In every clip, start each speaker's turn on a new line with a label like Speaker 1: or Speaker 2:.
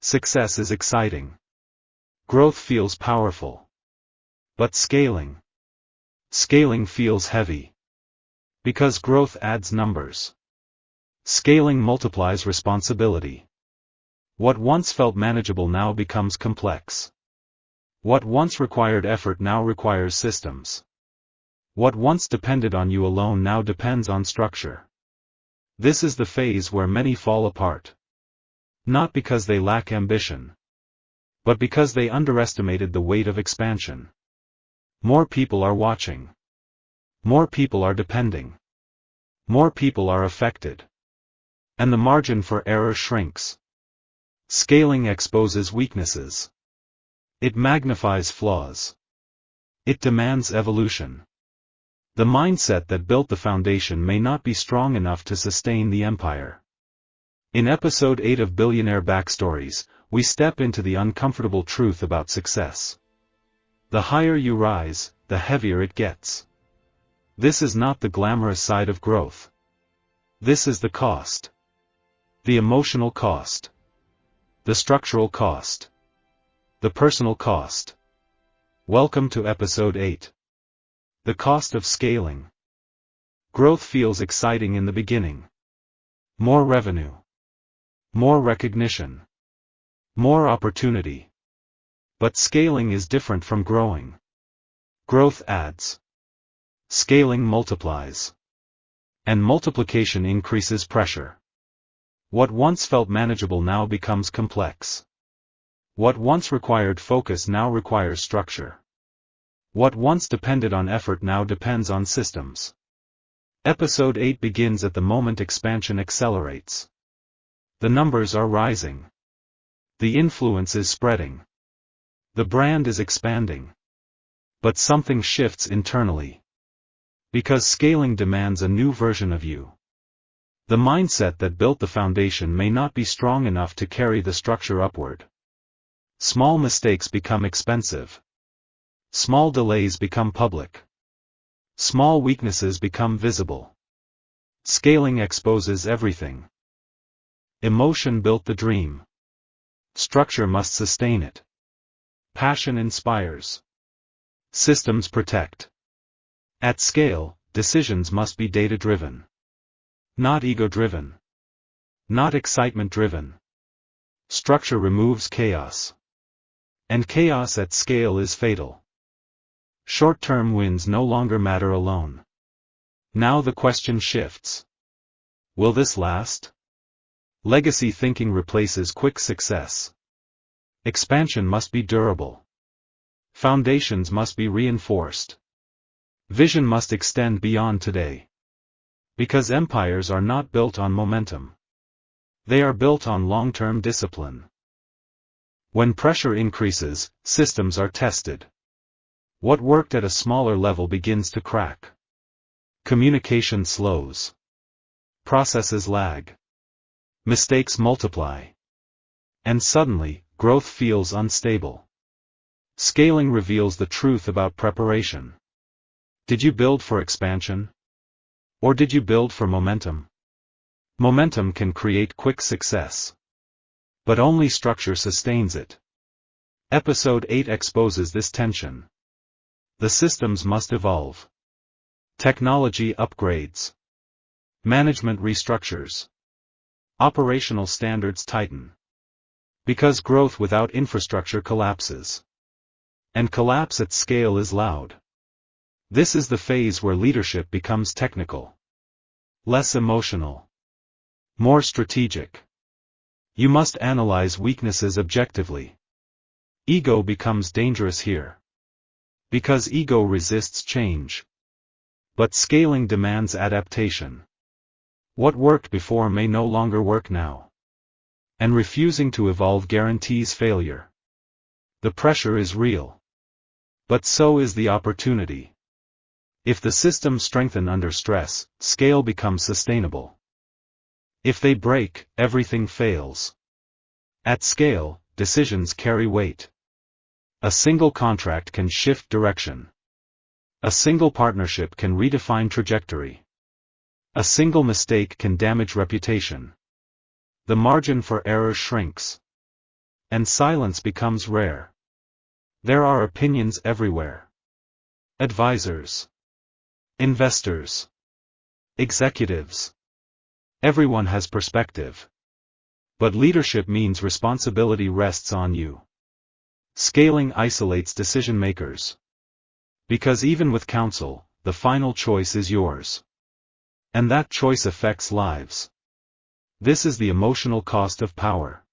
Speaker 1: Success is exciting. Growth feels powerful. But scaling feels heavy. Because growth adds numbers. Scaling multiplies responsibility. What once felt manageable now becomes complex. What once required effort now requires systems. What once depended on you alone now depends on structure. This is the phase where many fall apart. Not because they lack ambition, but because they underestimated the weight of expansion. More people are watching. More people are depending. More people are affected. And the margin for error shrinks. Scaling exposes weaknesses. It magnifies flaws. It demands evolution. The mindset that built the foundation may not be strong enough to sustain the empire. In episode 8 of Billionaire Backstories, we step into the uncomfortable truth about success. The higher you rise, the heavier it gets. This is not the glamorous side of growth. This is the cost. The emotional cost. The structural cost. The personal cost. Welcome to episode 8. The cost of scaling. Growth feels exciting in the beginning. More revenue. More recognition. More opportunity. But scaling is different from growing. Growth adds. Scaling multiplies. And multiplication increases pressure. What once felt manageable now becomes complex. What once required focus now requires structure. What once depended on effort now depends on systems. Episode 8 begins at the moment expansion accelerates. The numbers are rising. The influence is spreading. The brand is expanding. But something shifts internally. Because scaling demands a new version of you. The mindset that built the foundation may not be strong enough to carry the structure upward. Small mistakes become expensive. Small delays become public. Small weaknesses become visible. Scaling exposes everything. Emotion built the dream. Structure must sustain it. Passion inspires. Systems protect. At scale, decisions must be data-driven. Not ego-driven. Not excitement-driven. Structure removes chaos. And chaos at scale is fatal. Short-term wins no longer matter alone. Now the question shifts. Will this last? Legacy thinking replaces quick success. Expansion must be durable. Foundations must be reinforced. Vision must extend beyond today. Because empires are not built on momentum. They are built on long-term discipline. When pressure increases, systems are tested. What worked at a smaller level begins to crack. Communication slows. Processes lag. Mistakes multiply. And suddenly, growth feels unstable. Scaling reveals the truth about preparation. Did you build for expansion? Or did you build for momentum? Momentum can create quick success. But only structure sustains it. Episode 8 exposes this tension. The systems must evolve. Technology upgrades. Management restructures. Operational standards tighten. Because growth without infrastructure collapses. And collapse at scale is loud. This is the phase where leadership becomes technical. Less emotional. More strategic. You must analyze weaknesses objectively. Ego becomes dangerous here. Because ego resists change. But scaling demands adaptation. What worked before may no longer work now. And refusing to evolve guarantees failure. The pressure is real. But so is the opportunity. If the systems strengthen under stress, scale becomes sustainable. If they break, everything fails. At scale, decisions carry weight. A single contract can shift direction. A single partnership can redefine trajectory. A single mistake can damage reputation. The margin for error shrinks. And silence becomes rare. There are opinions everywhere. Advisors, investors, executives. Everyone has perspective. But leadership means responsibility rests on you. Scaling isolates decision makers. Because even with counsel, the final choice is yours. And that choice affects lives. This is the emotional cost of power.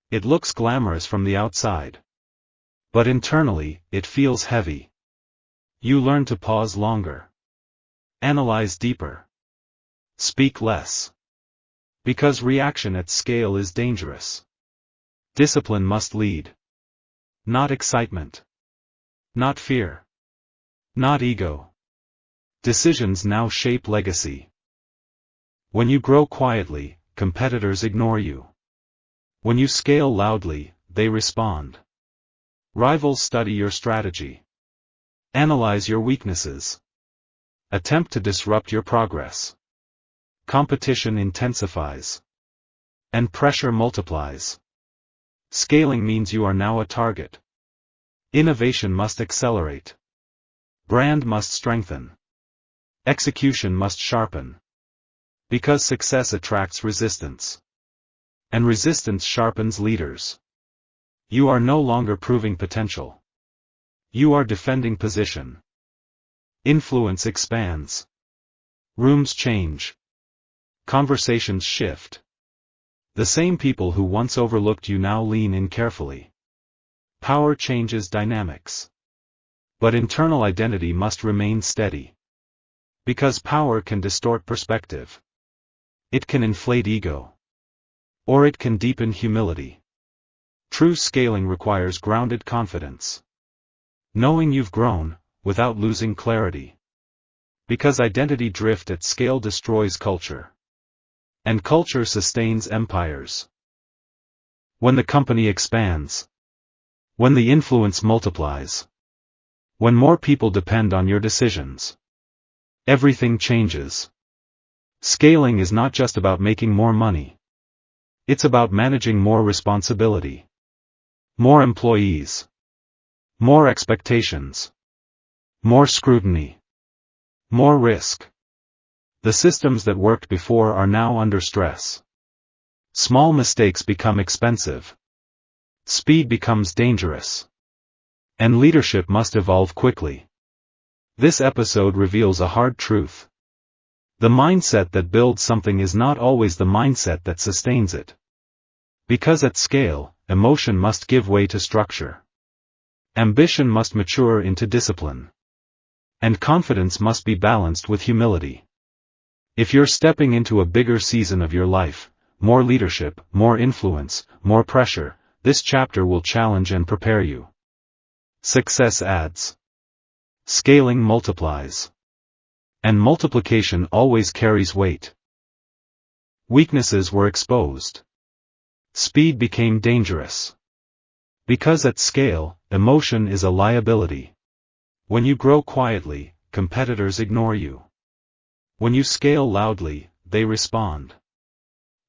Speaker 1: It looks glamorous from the outside. But internally, it feels heavy. You learn to pause longer. Analyze deeper. Speak less. Because reaction at scale is dangerous. Discipline must lead. Not excitement. Not fear. Not ego. Decisions now shape legacy. When you grow quietly, competitors ignore you. When you scale loudly, they respond. Rivals study your strategy. Analyze your weaknesses. Attempt to disrupt your progress. Competition intensifies. And pressure multiplies. Scaling means you are now a target. Innovation must accelerate. Brand must strengthen. Execution must sharpen. Because success attracts resistance. And resistance sharpens leaders. You are no longer proving potential. You are defending position. Influence expands. Rooms change. Conversations shift. The same people who once overlooked you now lean in carefully. Power changes dynamics. But internal identity must remain steady. Because power can distort perspective. It can inflate ego. Or it can deepen humility. True scaling requires grounded confidence. Knowing you've grown, without losing clarity. Because identity drift at scale destroys culture. And culture sustains empires. When the company expands. When the influence multiplies. When more people depend on your decisions. Everything changes. Scaling is not just about making more money. It's about managing more responsibility. More employees. More expectations. More scrutiny. More risk. The systems that worked before are now under stress. Small mistakes become expensive. Speed becomes dangerous. And leadership must evolve quickly. This episode reveals a hard truth. The mindset that builds something is not always the mindset that sustains it. Because at scale, emotion must give way to structure. Ambition must mature into discipline. And confidence must be balanced with humility. If you're stepping into a bigger season of your life, more leadership, more influence, more pressure, this chapter will challenge and prepare you. Success adds. Scaling multiplies. And multiplication always carries weight. Weaknesses were exposed. Speed became dangerous. Because at scale, emotion is a liability. When you grow quietly, competitors ignore you. When you scale loudly, they respond.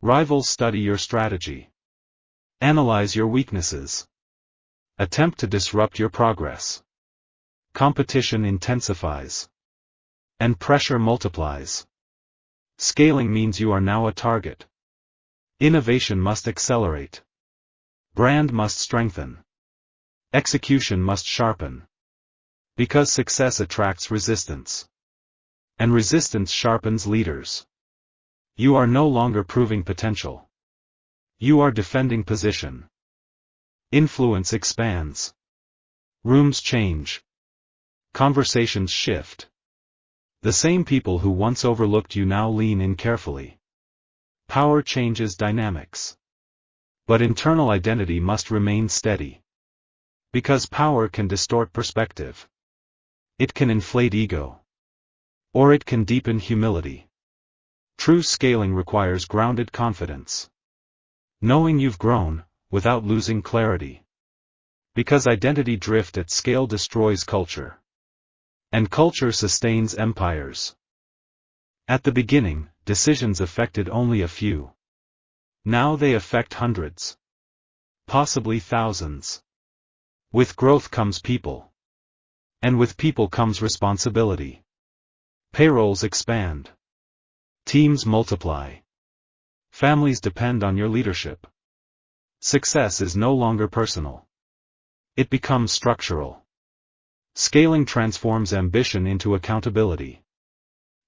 Speaker 1: Rivals study your strategy. Analyze your weaknesses. Attempt to disrupt your progress. Competition intensifies. And pressure multiplies. Scaling means you are now a target. Innovation must accelerate. Brand must strengthen. Execution must sharpen. Because success attracts resistance. And resistance sharpens leaders. You are no longer proving potential. You are defending position. Influence expands. Rooms change. Conversations shift. The same people who once overlooked you now lean in carefully. Power changes dynamics. But internal identity must remain steady. Because power can distort perspective. It can inflate ego. Or it can deepen humility. True scaling requires grounded confidence. Knowing you've grown, without losing clarity. Because identity drift at scale destroys culture. And culture sustains empires. At the beginning, decisions affected only a few. Now they affect hundreds. possibly thousands. With growth comes people. And with people comes responsibility. Payrolls expand. Teams multiply. Families depend on your leadership. Success is no longer personal. It becomes structural. Scaling transforms ambition into accountability.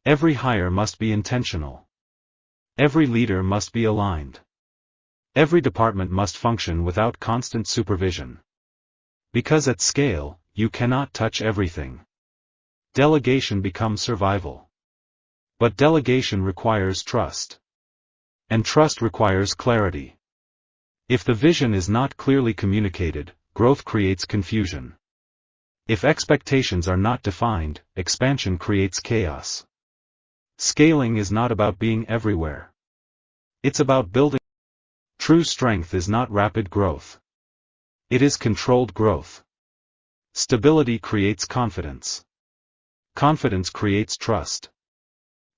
Speaker 1: Every hire must be intentional. Every leader must be aligned. Every department must function without constant supervision. Because at scale, you cannot touch everything. Delegation becomes survival. But delegation requires trust. And trust requires clarity. If the vision is not clearly communicated, growth creates confusion. If expectations are not defined, expansion creates chaos. Scaling is not about being everywhere. It's about building. True strength is not rapid growth. It is controlled growth. Stability creates confidence. Confidence creates trust.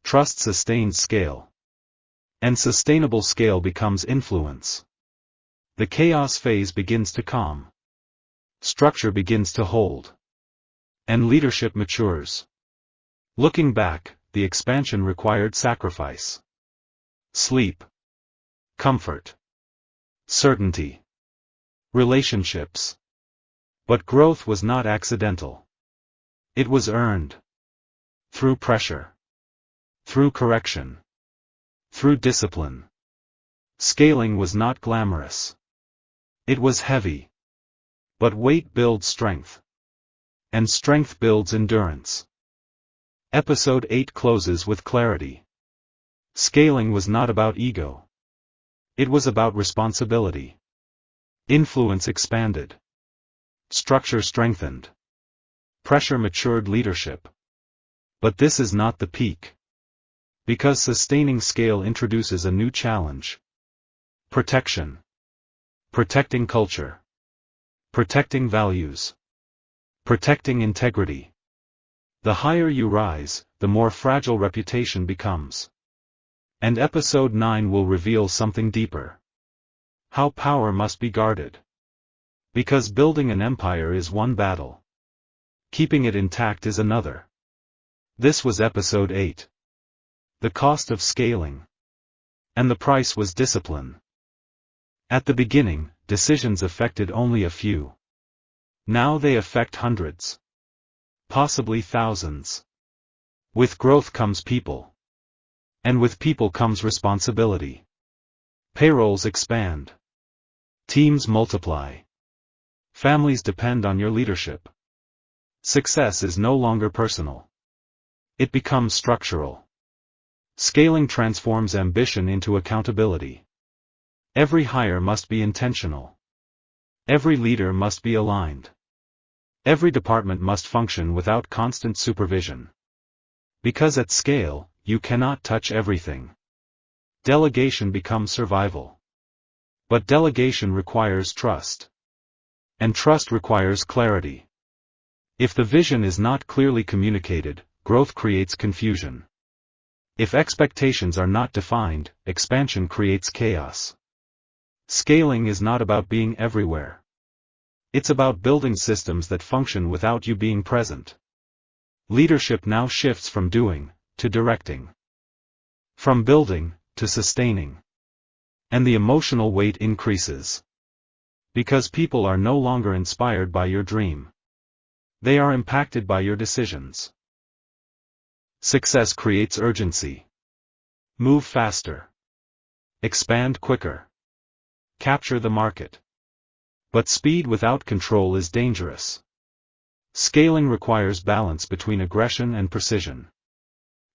Speaker 1: Trust sustains scale. And sustainable scale becomes influence. The chaos phase begins to calm. Structure begins to hold. And leadership matures. Looking back, the expansion required sacrifice. Sleep. Comfort. Certainty. Relationships. But growth was not accidental. It was earned. Through pressure. Through correction. Through discipline. Scaling was not glamorous. It was heavy. But weight builds strength. And strength builds endurance. Episode 8 closes with clarity. Scaling was not about ego. It was about responsibility. Influence expanded. Structure strengthened. Pressure matured leadership. But this is not the peak. Because sustaining scale introduces a new challenge. Protection. Protecting culture. Protecting values. Protecting integrity. The higher you rise, the more fragile reputation becomes. And episode 9 will reveal something deeper. How power must be guarded. Because building an empire is one battle. Keeping it intact is another. This was episode 8. The cost of scaling. And the price was discipline. At the beginning, decisions affected only a few. Now they affect hundreds. Possibly thousands. With growth comes people. And with people comes responsibility. Payrolls expand. Teams multiply. Families depend on your leadership. Success is no longer personal. It becomes structural. Scaling transforms ambition into accountability. Every hire must be intentional. Every leader must be aligned. Every department must function without constant supervision. Because at scale, you cannot touch everything. Delegation becomes survival. But delegation requires trust. And trust requires clarity. If the vision is not clearly communicated, growth creates confusion. If expectations are not defined, expansion creates chaos. Scaling is not about being everywhere. It's about building systems that function without you being present. Leadership now shifts from doing, to directing. From building, to sustaining. And the emotional weight increases. Because people are no longer inspired by your dream. They are impacted by your decisions. Success creates urgency. Move faster. Expand quicker. Capture the market. But speed without control is dangerous. Scaling requires balance between aggression and precision.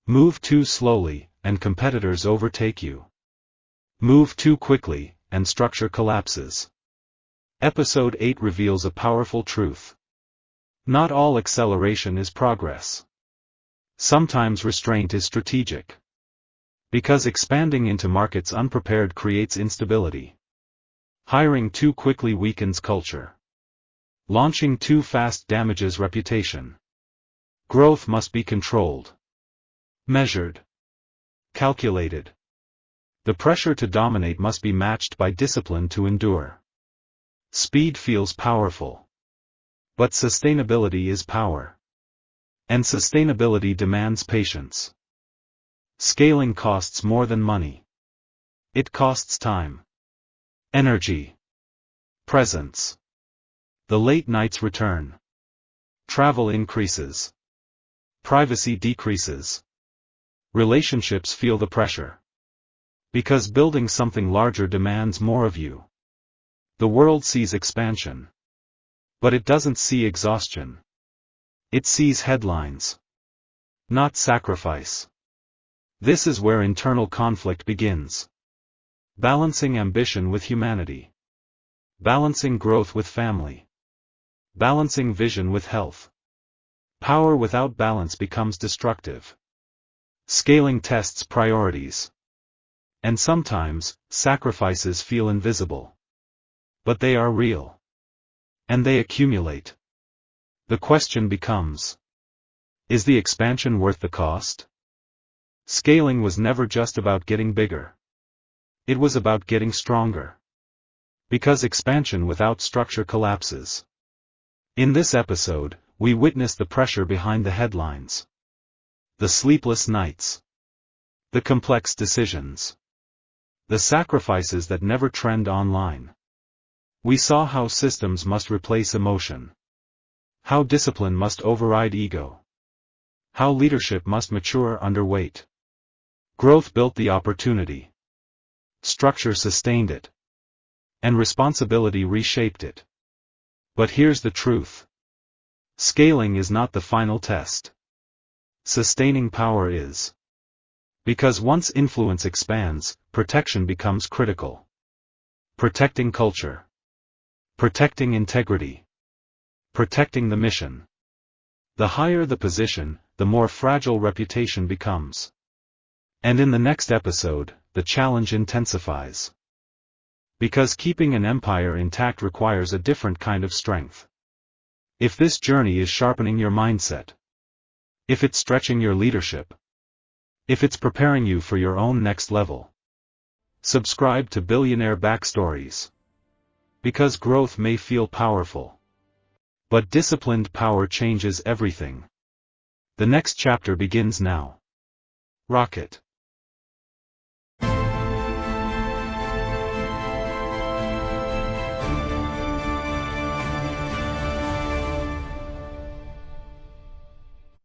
Speaker 1: Move too slowly, and competitors overtake you. Move too quickly, and structure collapses. Episode 8 reveals a powerful truth. Not all acceleration is progress. Sometimes restraint is strategic. Because expanding into markets unprepared creates instability. Hiring too quickly weakens culture. Launching too fast damages reputation. Growth must be controlled. Measured. Calculated. The pressure to dominate must be matched by discipline to endure. Speed feels powerful. But sustainability is power. And sustainability demands patience. Scaling costs more than money. It costs time, energy, presence. The late nights return. Travel increases. Privacy decreases. Relationships feel the pressure. Because building something larger demands more of you. The world sees expansion. But it doesn't see exhaustion. It sees headlines. Not sacrifice. This is where internal conflict begins. Balancing ambition with humanity. Balancing growth with family. Balancing vision with health. Power without balance becomes destructive. Scaling tests priorities. And sometimes, sacrifices feel invisible. But they are real. And they accumulate. The question becomes: is the expansion worth the cost? Scaling was never just about getting bigger. It was about getting stronger. Because expansion without structure collapses. In this episode, we witness the pressure behind the headlines. The sleepless nights. The complex decisions. The sacrifices that never trend online. We saw how systems must replace emotion. How discipline must override ego. How leadership must mature under weight. Growth built the opportunity. Structure sustained it. And responsibility reshaped it. But here's the truth. Scaling is not the final test. Sustaining power is. Because once influence expands, protection becomes critical. Protecting culture. Protecting integrity. Protecting the mission. The higher the position, the more fragile reputation becomes. And in the next episode, the challenge intensifies. Because keeping an empire intact requires a different kind of strength. If this journey is sharpening your mindset. If it's stretching your leadership. If it's preparing you for your own next level. Subscribe to Billionaire Backstories. Because growth may feel powerful. But disciplined power changes everything. The next chapter begins now. Rocket.